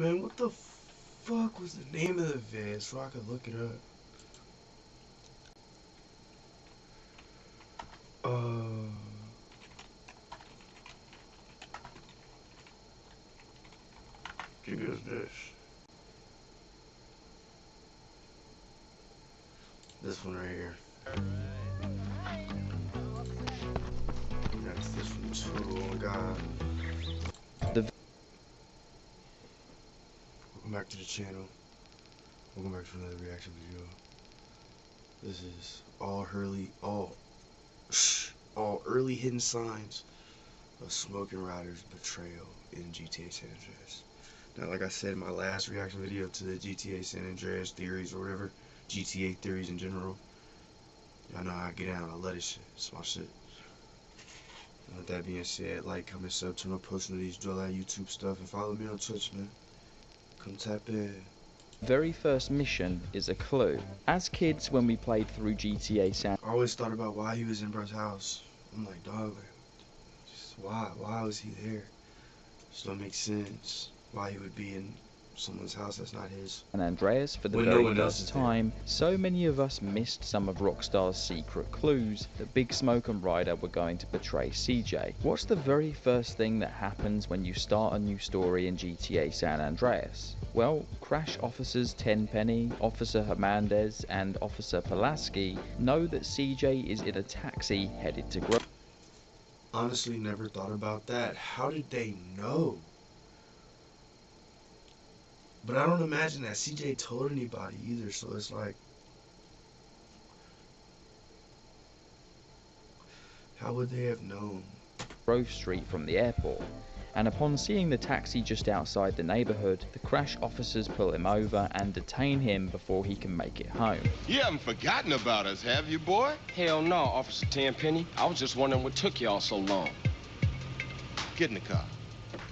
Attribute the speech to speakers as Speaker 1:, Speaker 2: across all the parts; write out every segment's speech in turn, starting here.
Speaker 1: man, what the fuck was the name of the vid so I could look it up? Give us this. This one right here. That's this one too. Oh my god. Welcome back to the channel. Welcome back to another reaction video. This is all early hidden signs of Smoke and Ryders' betrayal in GTA San Andreas. Now, like I said in my last reaction video to the GTA San Andreas theories or whatever, GTA theories in general, y'all know how I get down. I love this shit. It's my shit. And with that being said, like, comment, sub, turn on post notifications, do all that YouTube stuff, and follow me on Twitch, man. Come tap in.
Speaker 2: Very first mission is a clue. As kids, when we played through GTA San,
Speaker 1: I always thought about why he was in bro's house. I'm like, dog, just why was he there? Just don't make sense. Why he would be in someone's house that's not his.
Speaker 2: San Andreas for the very first time, so many of us missed some of Rockstar's secret clues that Big Smoke and Ryder were going to betray CJ. What's the very first thing that happens when you start a new story in GTA San Andreas? Well, Crash Officers Tenpenny, Officer Hernandez, and Officer Pulaski know that CJ is in a taxi headed to Grove.
Speaker 1: Honestly, never thought about that. How did they know? But I don't imagine that CJ told anybody either, so it's like, how would they have known?
Speaker 2: Grove Street from the airport, and upon seeing the taxi just outside the neighborhood, the Crash officers pull him over and detain him before he can make it home.
Speaker 3: You haven't forgotten about us, have you, boy?
Speaker 4: Hell no, Officer Tenpenny. I was just wondering what took y'all so long.
Speaker 3: Get in the car.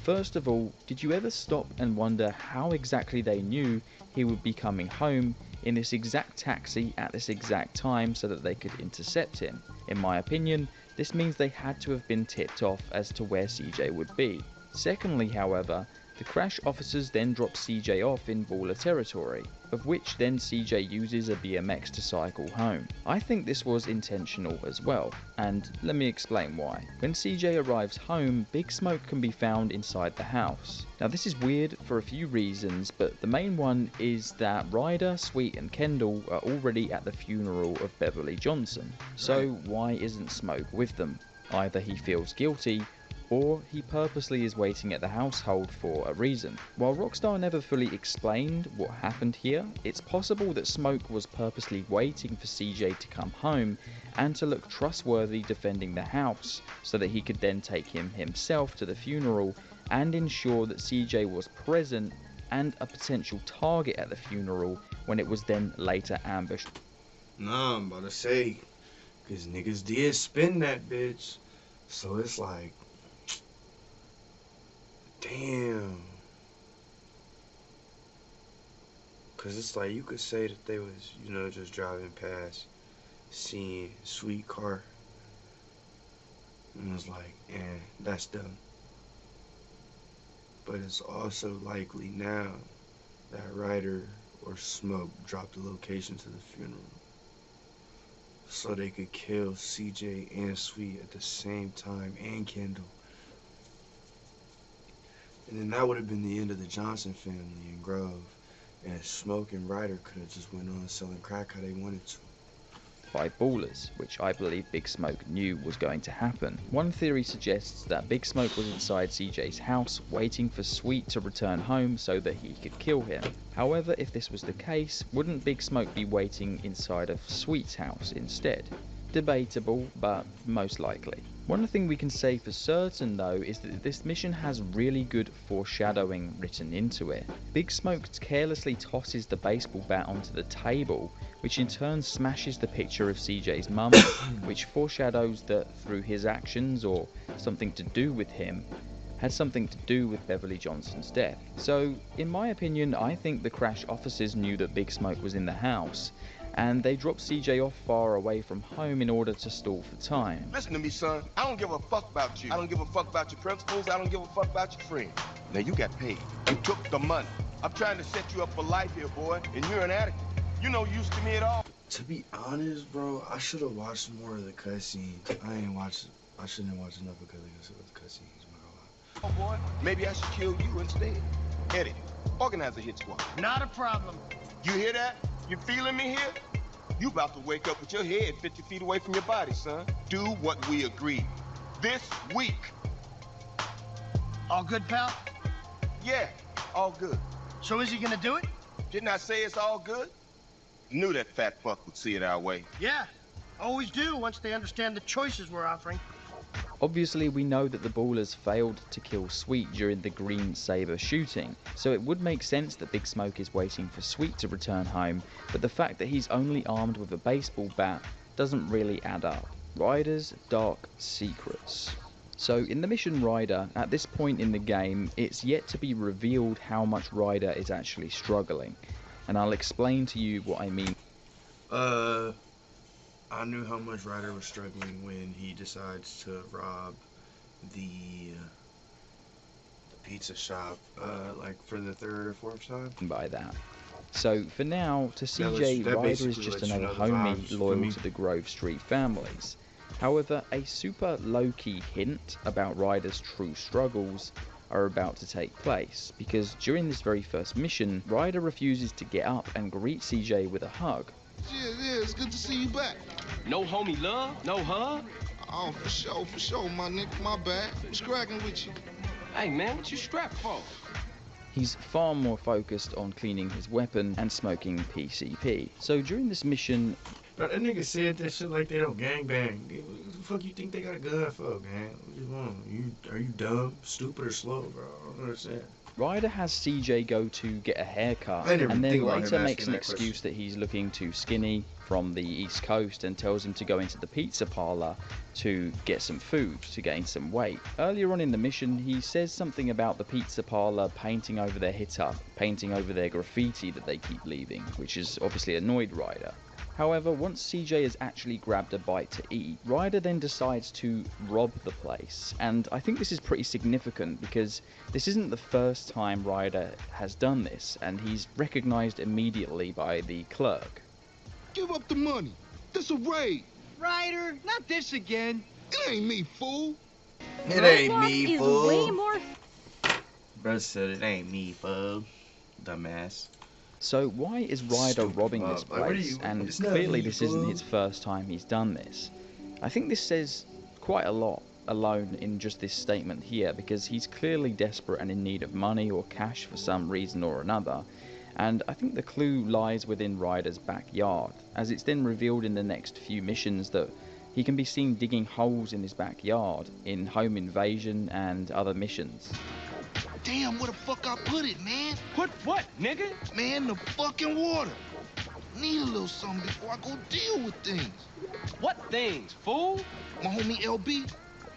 Speaker 2: First of all, did you ever stop and wonder how exactly they knew he would be coming home in this exact taxi at this exact time so that they could intercept him? In my opinion, this means they had to have been tipped off as to where CJ would be. Secondly, however, the Crash officers then drop CJ off in baller territory, of which then CJ uses a BMX to cycle home. I think this was intentional as well, and let me explain why. When CJ arrives home, Big Smoke can be found inside the house. Now this is weird for a few reasons, but the main one is that Ryder, Sweet and Kendall are already at the funeral of Beverly Johnson. So why isn't Smoke with them? Either he feels guilty, or he purposely is waiting at the household for a reason. While Rockstar never fully explained what happened here, it's possible that Smoke was purposely waiting for CJ to come home and to look trustworthy defending the house, so that he could then take him himself to the funeral and ensure that CJ was present and a potential target at the funeral when it was then later ambushed.
Speaker 1: Nah, I'm about to say, cause niggas did spin that bitch, so it's like, damn. Cause it's like you could say that they was, you know, just driving past, seeing Sweet car, and it was like, that's done. But it's also likely now that Ryder or Smoke dropped the location to the funeral, so they could kill CJ and Sweet at the same time, and Kendall. And then that would have been the end of the Johnson family in Grove, and Smoke and Ryder could have just went on selling crack how they wanted to.
Speaker 2: By Ballers, which I believe Big Smoke knew was going to happen. One theory suggests that Big Smoke was inside CJ's house waiting for Sweet to return home so that he could kill him. However, if this was the case, wouldn't Big Smoke be waiting inside of Sweet's house instead? Debatable, but most likely. One thing we can say for certain though is that this mission has really good foreshadowing written into it. Big Smoke carelessly tosses the baseball bat onto the table, which in turn smashes the picture of CJ's mum, which foreshadows that through his actions or something to do with him, had something to do with Beverly Johnson's death. So, in my opinion, I think the Crash officers knew that Big Smoke was in the house, and they dropped CJ off far away from home in order to stall for time.
Speaker 3: Listen to me, son. I don't give a fuck about you. I don't give a fuck about your principles. I don't give a fuck about your friends. Now you got paid. You took the money. I'm trying to set you up for life here, boy, and you're an addict. You're no use to me at all.
Speaker 1: To be honest, bro, I should have watched more of the cutscenes. I shouldn't have watched enough of the cutscenes, I'm not gonna lie.
Speaker 3: Oh, boy, maybe I should kill you instead. Eddie, organize a hit squad.
Speaker 5: Not a problem.
Speaker 3: You hear that? You feeling me here? You about to wake up with your head 50 feet away from your body, son. Do what we agreed. This week.
Speaker 5: All good, pal?
Speaker 3: Yeah, all good.
Speaker 5: So is he gonna do it?
Speaker 3: Didn't I say it's all good? Knew that fat fuck would see it our way.
Speaker 5: Yeah, always do once they understand the choices we're offering.
Speaker 2: Obviously, we know that the Ballers failed to kill Sweet during the Green Saber shooting, so it would make sense that Big Smoke is waiting for Sweet to return home, but the fact that he's only armed with a baseball bat doesn't really add up. Ryders' dark secrets. So in the mission Ryder, at this point in the game, it's yet to be revealed how much Ryder is actually struggling, and I'll explain to you what I mean.
Speaker 1: I knew how much Ryder was struggling when he decides to rob the pizza shop, like for the third or fourth time.
Speaker 2: By that. So for now, to CJ,
Speaker 1: that
Speaker 2: Ryder is
Speaker 1: basically
Speaker 2: just
Speaker 1: lets you
Speaker 2: another
Speaker 1: know the
Speaker 2: homie
Speaker 1: vibes for
Speaker 2: loyal
Speaker 1: me.
Speaker 2: to the Grove Street families. However, a super low-key hint about Ryder's true struggles are about to take place, because during this very first mission, Ryder refuses to get up and greet CJ with a hug.
Speaker 6: Yeah, it's good to see you back.
Speaker 4: No homie love? No hug?
Speaker 6: Oh, for sure, my nigga, my bad. What's cracking with you?
Speaker 4: Hey, man, what you strapped for?
Speaker 2: He's far more focused on cleaning his weapon and smoking PCP. So during this mission,
Speaker 1: Bro, that nigga said that shit like they don't gangbang. What the fuck you think they got a gun for, gang? What you want? Are you dumb, stupid, or slow, bro? I don't understand.
Speaker 2: Ryder has CJ go to get a haircut,
Speaker 1: I didn't
Speaker 2: and then
Speaker 1: think about him
Speaker 2: later
Speaker 1: asking
Speaker 2: makes an
Speaker 1: that
Speaker 2: excuse that he's looking too skinny from the East Coast and tells him to go into the pizza parlor to get some food to gain some weight. Earlier on in the mission, he says something about the pizza parlor painting over their hitter, painting over their graffiti that they keep leaving, which has obviously annoyed Ryder. However, once CJ has actually grabbed a bite to eat, Ryder then decides to rob the place, and I think this is pretty significant because this isn't the first time Ryder has done this, and he's recognized immediately by the clerk.
Speaker 6: Give up the money. This a raid.
Speaker 5: Ryder, not this again.
Speaker 6: It ain't me, fool.
Speaker 1: It ain't
Speaker 7: Roblox
Speaker 1: me,
Speaker 7: is
Speaker 1: fool.
Speaker 7: way more
Speaker 1: Bro said it ain't me, fool. Dumbass.
Speaker 2: So why is Ryder
Speaker 1: Stupid
Speaker 2: robbing
Speaker 1: mob.
Speaker 2: this
Speaker 1: Like, what are
Speaker 2: place?
Speaker 1: you-
Speaker 2: And
Speaker 1: it's not
Speaker 2: clearly
Speaker 1: me,
Speaker 2: this isn't
Speaker 1: fool.
Speaker 2: his first time he's done this. I think this says quite a lot alone in just this statement here, because he's clearly desperate and in need of money or cash for some reason or another. And I think the clue lies within Ryder's backyard, as it's then revealed in the next few missions that he can be seen digging holes in his backyard in Home Invasion and other missions.
Speaker 6: Damn, where the fuck I put it, man?
Speaker 4: Put what, nigga?
Speaker 6: Man, the fucking water. Need a little something before I go deal with things.
Speaker 4: What things, fool?
Speaker 6: My homie LB,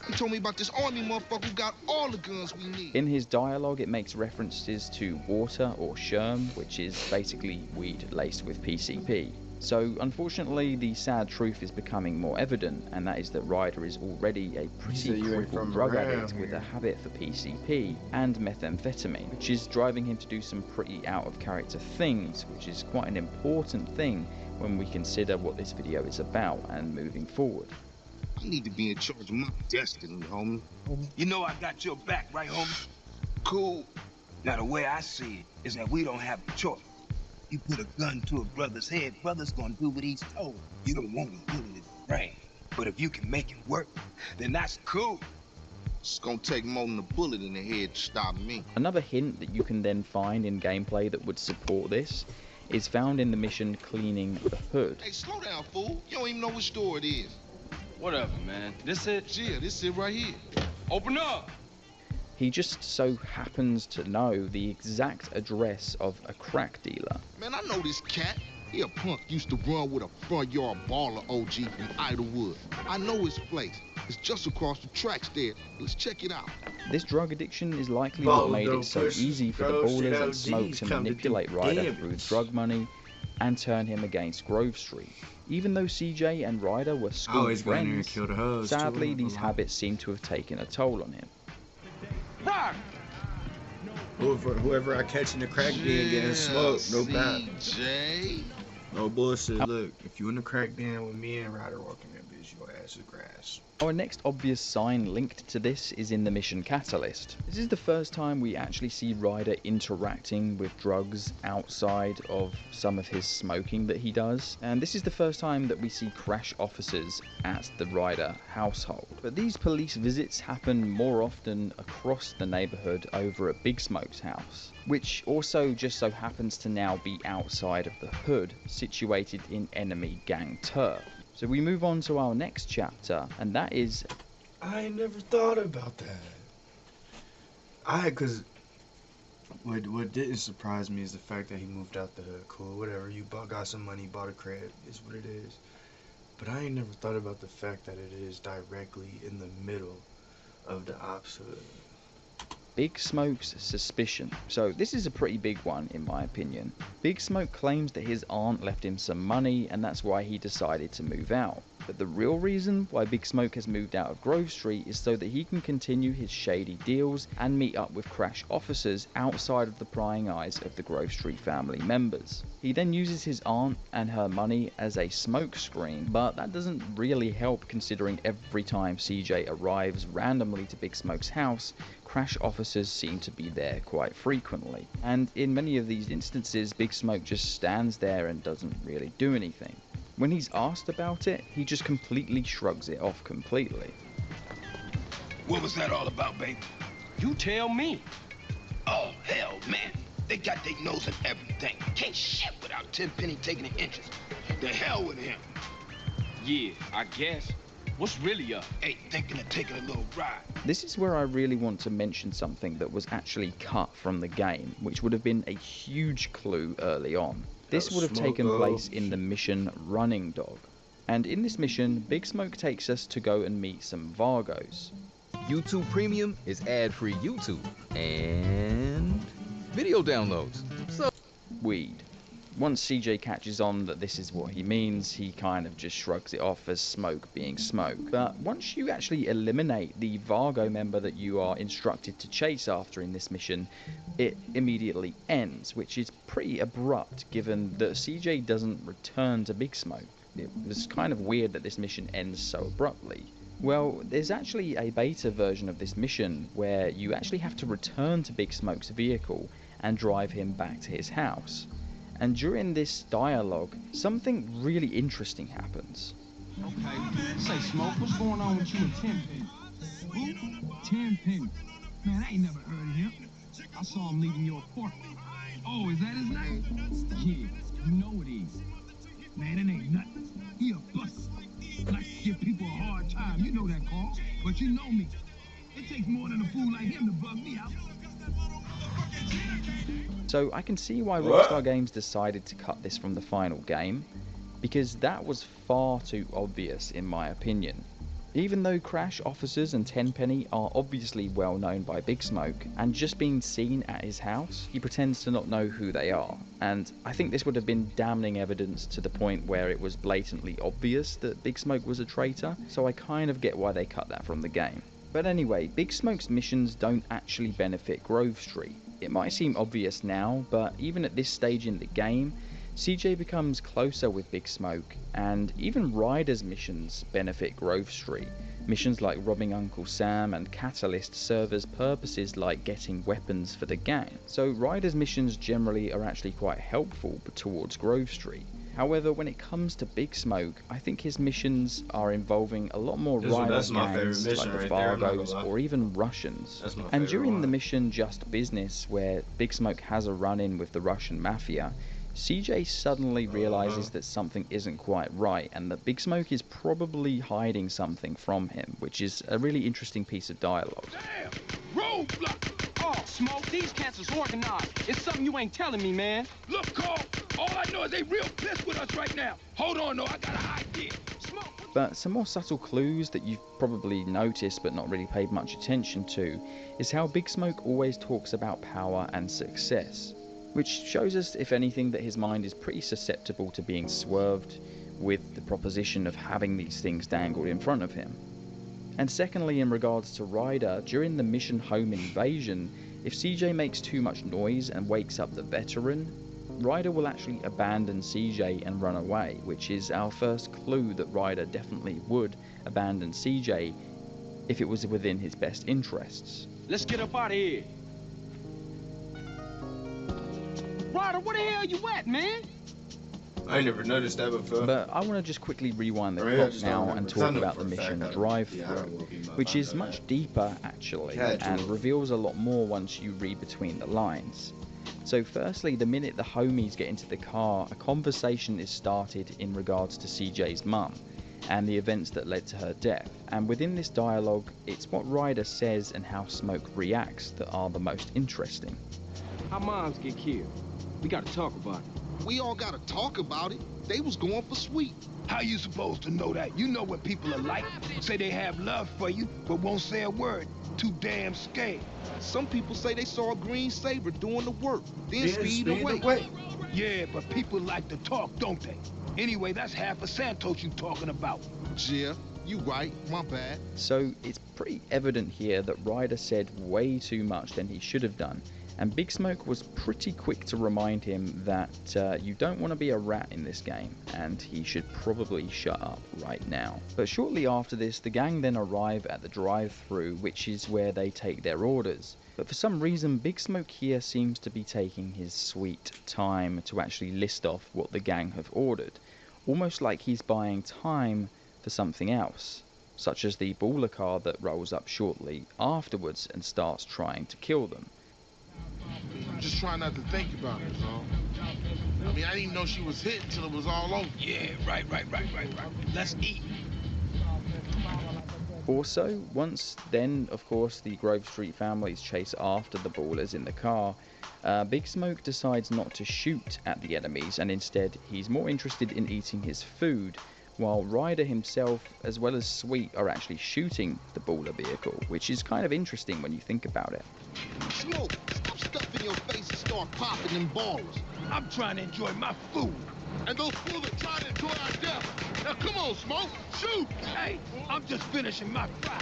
Speaker 6: he told me about this army motherfucker who got all the guns we need.
Speaker 2: In his dialogue, it makes references to water or sherm, which is basically weed laced with PCP. So, unfortunately, the sad truth is becoming more evident, and that is that Ryder is already a pretty
Speaker 1: said you ain't
Speaker 2: crippled
Speaker 1: from
Speaker 2: drug
Speaker 1: around
Speaker 2: addict with a
Speaker 1: here.
Speaker 2: habit for PCP and methamphetamine, which is driving him to do some pretty out-of-character things, which is quite an important thing when we consider what this video is about and moving forward.
Speaker 6: I need to be in charge of my destiny, homie.
Speaker 8: You know I got your back, right, homie?
Speaker 6: Cool.
Speaker 8: Now, the way I see it is that we don't have a choice. You put a gun to a brother's head, brother's gonna do what he's told. You don't want him doing it right. But if you can make it work, then that's cool.
Speaker 6: It's gonna take more than a bullet in the head to stop me.
Speaker 2: Another hint that you can then find in gameplay that would support this is found in the mission Cleaning the Hood.
Speaker 6: Hey, slow down, fool. You don't even know which store it is.
Speaker 4: Whatever, man. This it?
Speaker 6: Yeah, this is it right here.
Speaker 4: Open up!
Speaker 2: He just so happens to know the exact address of a crack dealer.
Speaker 6: Man, I know this cat. He a punk used to run with a front yard baller OG from Idlewood. I know his place. It's just across the tracks there. Let's check it out.
Speaker 2: This drug addiction is likely
Speaker 1: Ball
Speaker 2: what made
Speaker 1: don't
Speaker 2: it so
Speaker 1: push,
Speaker 2: easy for the
Speaker 1: bro, shit
Speaker 2: Ballers and
Speaker 1: OGs
Speaker 2: Smoke to
Speaker 1: come to do
Speaker 2: manipulate Ryder
Speaker 1: damage.
Speaker 2: through drug money and turn him against Grove Street. Even though CJ and Ryder were school
Speaker 1: always go in there and
Speaker 2: friends,
Speaker 1: kill the hoes, too,
Speaker 2: sadly
Speaker 1: I'm not
Speaker 2: these
Speaker 1: gonna lie.
Speaker 2: habits seem to have taken a toll on him.
Speaker 4: Rock!
Speaker 1: Whoever I catch in the crack den getting smoked, no bad.
Speaker 6: CJ.
Speaker 1: No bullshit. Look, if you in the crack den with me and Ryder walking that bitch, your ass is grass.
Speaker 2: Our next obvious sign linked to this is in the mission catalyst. This is the first time we actually see Ryder interacting with drugs outside of some of his smoking that he does, and this is the first time that we see crash officers at the Ryder household. But these police visits happen more often across the neighborhood over at Big Smoke's house, which also just so happens to now be outside of the hood, situated in enemy gang turf. So we move on to our next chapter, and that is...
Speaker 1: I ain't never thought about that. Cause what didn't surprise me is the fact that he moved out the hood. Cool, whatever, you got some money, bought a crib, is what it is. But I ain't never thought about the fact that it is directly in the middle of the ops hood.
Speaker 2: Big Smoke's suspicion. So this is a pretty big one in my opinion. Big Smoke claims that his aunt left him some money and that's why he decided to move out. But the real reason why Big Smoke has moved out of Grove Street is so that he can continue his shady deals and meet up with crash officers outside of the prying eyes of the Grove Street family members. He then uses his aunt and her money as a smoke screen, but that doesn't really help considering every time CJ arrives randomly to Big Smoke's house, crash officers seem to be there quite frequently. And in many of these instances, Big Smoke just stands there and doesn't really do anything. When he's asked about it, he just completely shrugs it off completely.
Speaker 8: What was that all about, baby?
Speaker 4: You tell me.
Speaker 8: Oh, hell, man. They got their nose in everything. Can't shit without Tenpenny taking an interest. The hell with him.
Speaker 4: Yeah, I guess. What's really up?
Speaker 8: Ain't thinking of taking a little ride.
Speaker 2: This is where I really want to mention something that was actually cut from the game, which would have been a huge clue early on. This would have taken place in the mission Running Dog. And in this mission, Big Smoke takes us to go and meet some Vargos.
Speaker 7: YouTube Premium is ad-free YouTube and video downloads. So
Speaker 2: Weed. Once CJ catches on that this is what he means, he kind of just shrugs it off as smoke being smoke. But once you actually eliminate the Vargo member that you are instructed to chase after in this mission, it immediately ends, which is pretty abrupt given that CJ doesn't return to Big Smoke. It was kind of weird that this mission ends so abruptly. Well, there's actually a beta version of this mission where you actually have to return to Big Smoke's vehicle and drive him back to his house. And during this dialogue, something really interesting happens.
Speaker 9: Okay, say Smoke, what's going on with you and Tenpenny? Who? Tenpenny. Man, I ain't never heard of him. I saw him leaving your apartment. Oh, is that his name? Yeah, you know it is. Man, it ain't nothing. He a bust. Like to give people a hard time. You know that, Carl. But you know me. It takes more than a fool like him to bug me out.
Speaker 2: So I can see why Rockstar Games decided to cut this from the final game, because that was far too obvious in my opinion. Even though crash officers and Tenpenny are obviously well known by Big Smoke, and just being seen at his house, he pretends to not know who they are. And I think this would have been damning evidence to the point where it was blatantly obvious that Big Smoke was a traitor, so I kind of get why they cut that from the game. But anyway, Big Smoke's missions don't actually benefit Grove Street. It might seem obvious now, but even at this stage in the game, CJ becomes closer with Big Smoke, and even Ryders' missions benefit Grove Street. Missions like robbing Uncle Sam and Catalyst serve as purposes like getting weapons for the gang. So Ryders' missions generally are actually quite helpful towards Grove Street. However, when it comes to Big Smoke, I think his missions are involving a lot more rival gangs like the Vargos or even Russians. And during the mission Just Business, where Big Smoke has a run-in with the Russian mafia, CJ suddenly realizes that something isn't quite right and that Big Smoke is probably hiding something from him, which is a really interesting piece of dialogue.
Speaker 8: Damn! Roadblock!
Speaker 4: Oh, Smoke, these cats is organized. It's something you ain't telling me, man.
Speaker 8: Look, Carl, all I know is they real pissed with us right now. Hold on, though, I got an idea. Smoke!
Speaker 2: But some more subtle clues that you've probably noticed but not really paid much attention to is how Big Smoke always talks about power and success, which shows us, if anything, that his mind is pretty susceptible to being swerved with the proposition of having these things dangled in front of him. And secondly, in regards to Ryder, during the mission Home Invasion, If CJ makes too much noise and wakes up the veteran, Ryder will actually abandon CJ and run away, which is our first clue that Ryder definitely would abandon CJ if it was within his best interests.
Speaker 4: Let's get up out of here.
Speaker 9: Ryder, where the hell you at, man?
Speaker 1: I ain't never noticed that before.
Speaker 2: But I want to just quickly rewind the
Speaker 1: I mean, I
Speaker 2: clock
Speaker 1: just
Speaker 2: now
Speaker 1: don't
Speaker 2: and
Speaker 1: remember, 'cause I
Speaker 2: talk
Speaker 1: know
Speaker 2: about
Speaker 1: for
Speaker 2: the
Speaker 1: a fact
Speaker 2: mission
Speaker 1: I don't-
Speaker 2: drive-through,
Speaker 1: yeah, I don't woke him up,
Speaker 2: which
Speaker 1: I
Speaker 2: is
Speaker 1: know
Speaker 2: much
Speaker 1: that.
Speaker 2: deeper actually,
Speaker 1: Had to
Speaker 2: and
Speaker 1: have.
Speaker 2: reveals a lot more once you read between the lines. So firstly, the minute the homies get into the car, a conversation is started in regards to CJ's mum and the events that led to her death. And within this dialogue, it's what Ryder says and how Smoke reacts that are the most interesting.
Speaker 4: How moms get killed? We gotta talk about it.
Speaker 6: We all gotta talk about it. They was going for sweet.
Speaker 8: How you supposed to know that? You know what people are like. Say they have love for you, but won't say a word. Too damn scared.
Speaker 6: Some people say they saw a green Saber doing the work, then
Speaker 1: Yeah,
Speaker 6: speeding away.
Speaker 8: Yeah, but people like to talk, don't they? Anyway, that's half of Santos you talking about.
Speaker 6: Yeah, you right. My bad.
Speaker 2: So it's pretty evident here that Ryder said way too much than he should have done, and Big Smoke was pretty quick to remind him that you don't want to be a rat in this game, and he should probably shut up right now. But shortly after this, the gang then arrive at the drive-thru, which is where they take their orders. But for some reason, Big Smoke here seems to be taking his sweet time to actually list off what the gang have ordered, almost like he's buying time for something else, such as the baller car that rolls up shortly afterwards and starts trying to kill them.
Speaker 10: Just try not to think about it, so. I mean, I didn't even know she was hit until it was all over.
Speaker 8: Yeah, right. Let's eat.
Speaker 2: Also, once then, of course, the Grove Street families chase after the ballers in the car, Big Smoke decides not to shoot at the enemies, and instead he's more interested in eating his food, while Ryder himself, as well as Sweet, are actually shooting the baller vehicle, which is kind of interesting when you think about it.
Speaker 6: Smoke, stop stuffing your face and start popping them ballers.
Speaker 8: I'm trying to enjoy my food.
Speaker 10: And those fools are trying to enjoy our death. Now come on, Smoke, shoot!
Speaker 8: Hey, I'm just finishing my fry.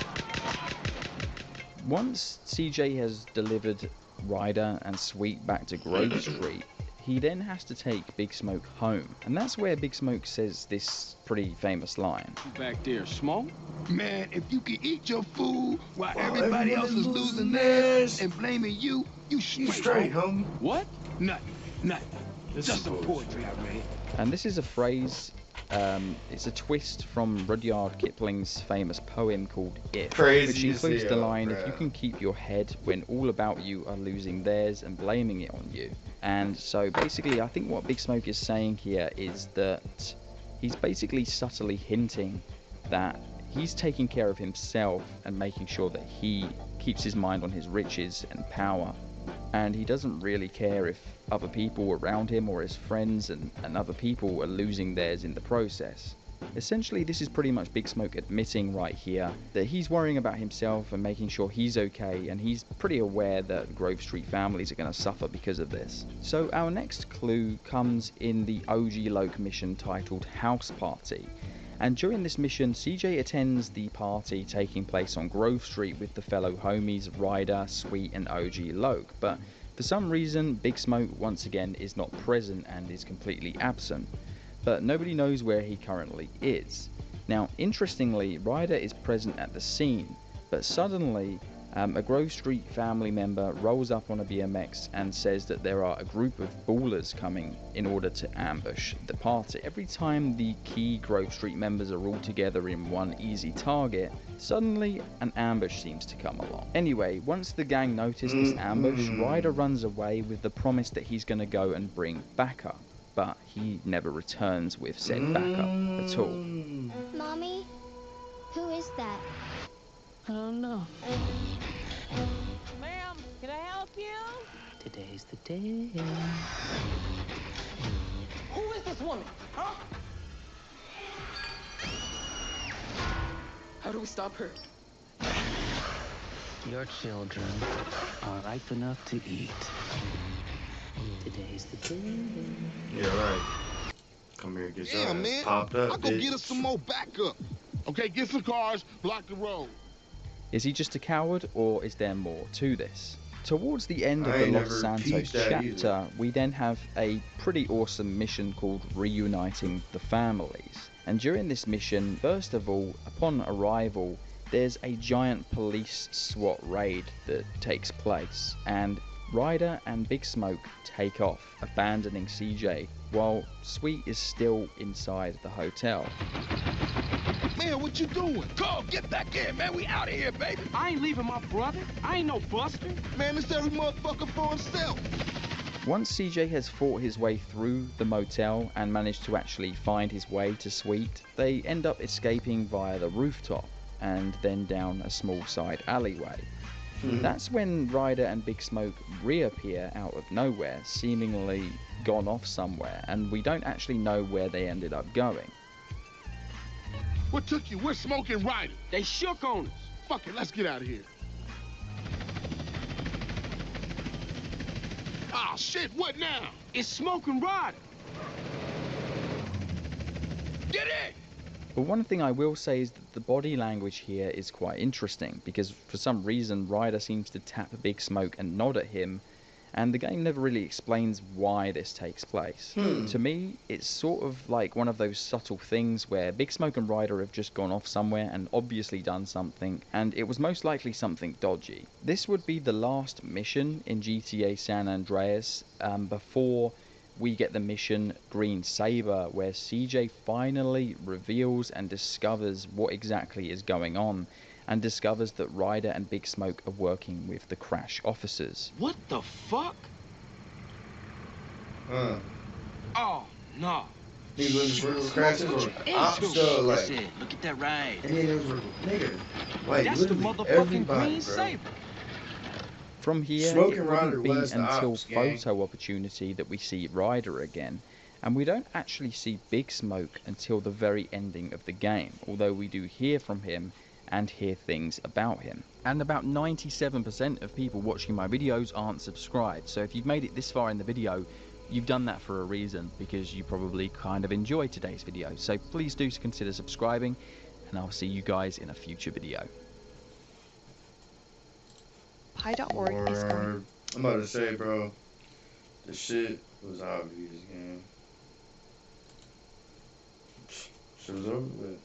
Speaker 2: Once CJ has delivered Ryder and Sweet back to Grove Street, he then has to take Big Smoke home, and that's where Big Smoke says this pretty famous line.
Speaker 4: You back there, Smoke?
Speaker 8: Man, if you can eat your food while everybody else is losing theirs and blaming you, you straight,
Speaker 1: homie.
Speaker 4: What?
Speaker 8: Nothing. Just some poetry I read.
Speaker 2: And this is a phrase, it's a twist from Rudyard Kipling's famous poem called If,
Speaker 1: Crazy
Speaker 2: which includes
Speaker 1: as
Speaker 2: the
Speaker 1: hell,
Speaker 2: line,
Speaker 1: bruh.
Speaker 2: if you can keep your head when all about you are losing theirs and blaming it on you. And so basically, I think what Big Smoke is saying here is that he's basically subtly hinting that he's taking care of himself and making sure that he keeps his mind on his riches and power. And he doesn't really care if other people around him or his friends and other people are losing theirs in the process. Essentially, this is pretty much Big Smoke admitting right here that he's worrying about himself and making sure he's okay, and he's pretty aware that Grove Street families are going to suffer because of this. So our next clue comes in the OG Loke mission titled House Party. And during this mission, CJ attends the party taking place on Grove Street with the fellow homies Ryder, Sweet and OG Loke, but for some reason Big Smoke once again is not present and is completely absent, but nobody knows where he currently is. Now interestingly, Ryder is present at the scene, but suddenly a Grove Street family member rolls up on a BMX and says that there are a group of ballers coming in order to ambush the party. Every time the key Grove Street members are all together in one easy target, suddenly an ambush seems to come along. Anyway, once the gang notice this ambush, Ryder runs away with the promise that he's going to go and bring backup, but he never returns with said backup at all.
Speaker 11: Mommy, who is that?
Speaker 12: I don't know.
Speaker 13: Ma'am, can I help you?
Speaker 12: Today's the day.
Speaker 13: Who is this woman? Huh?
Speaker 12: How do we stop her? Your children are ripe enough to eat. Today's the day.
Speaker 1: Yeah, right. Come here, get your
Speaker 6: Yeah,
Speaker 1: ass
Speaker 6: man.
Speaker 1: popped up,
Speaker 6: I'll go
Speaker 1: bitch.
Speaker 6: get us some more backup.
Speaker 10: Okay, get some cars, block the road.
Speaker 2: Is he just a coward, or is there more to this? Towards the end of
Speaker 1: I
Speaker 2: the
Speaker 1: ain't
Speaker 2: Los
Speaker 1: never
Speaker 2: Santos
Speaker 1: peeped that
Speaker 2: chapter,
Speaker 1: either.
Speaker 2: we then have a pretty awesome mission called Reuniting the Families. And during this mission, first of all, upon arrival, there's a giant police SWAT raid that takes place, and Ryder and Big Smoke take off, abandoning CJ, while Sweet is still inside the hotel.
Speaker 6: Man, what you doing? Carl, get back in, man. We out of here, baby.
Speaker 9: I ain't leaving my brother. I ain't no buster.
Speaker 6: Man, it's every motherfucker for himself.
Speaker 2: Once CJ has fought his way through the motel and managed to actually find his way to Sweet, they end up escaping via the rooftop and then down a small side alleyway. That's when Ryder and Big Smoke reappear out of nowhere, seemingly gone off somewhere, and we don't actually know where they ended up going.
Speaker 6: What took you? We're smoking Ryder.
Speaker 9: They shook on us.
Speaker 6: Fuck it, let's get out of here. Ah, shit, what now?
Speaker 9: It's smoking Ryder.
Speaker 6: Get in!
Speaker 2: But one thing I will say is that the body language here is quite interesting, because for some reason Ryder seems to tap Big Smoke and nod at him, and the game never really explains why this takes place. To me, it's sort of like one of those subtle things where Big Smoke and Ryder have just gone off somewhere and obviously done something, and it was most likely something dodgy. This would be the last mission in GTA San Andreas before we get the mission Green Saber, where CJ finally reveals and discovers what exactly is going on, and discovers that Ryder and Big Smoke are working with the Crash officers.
Speaker 9: What the fuck? Oh, no.
Speaker 1: He was working with crashes or ops though, like.
Speaker 8: Look at that ride.
Speaker 1: And then there was nigga, like
Speaker 9: That's the
Speaker 1: literally
Speaker 9: motherfucking
Speaker 1: everybody,
Speaker 9: Green
Speaker 1: bro.
Speaker 9: Saber.
Speaker 2: From here,
Speaker 1: Smoking
Speaker 2: it
Speaker 1: Ryder
Speaker 2: wouldn't be
Speaker 1: was the
Speaker 2: until
Speaker 1: ops, gang.
Speaker 2: photo opportunity that we see Ryder again, and we don't actually see Big Smoke until the very ending of the game, although we do hear from him and hear things about him. And about 97% of people watching my videos aren't subscribed, so if you've made it this far in the video, you've done that for a reason, because you probably kind of enjoyed today's video. So please do consider subscribing, and I'll see you guys in a future video.
Speaker 14: Pi.org is going.
Speaker 1: I'm about to say, bro, the shit was obvious, gang. Shit was over with.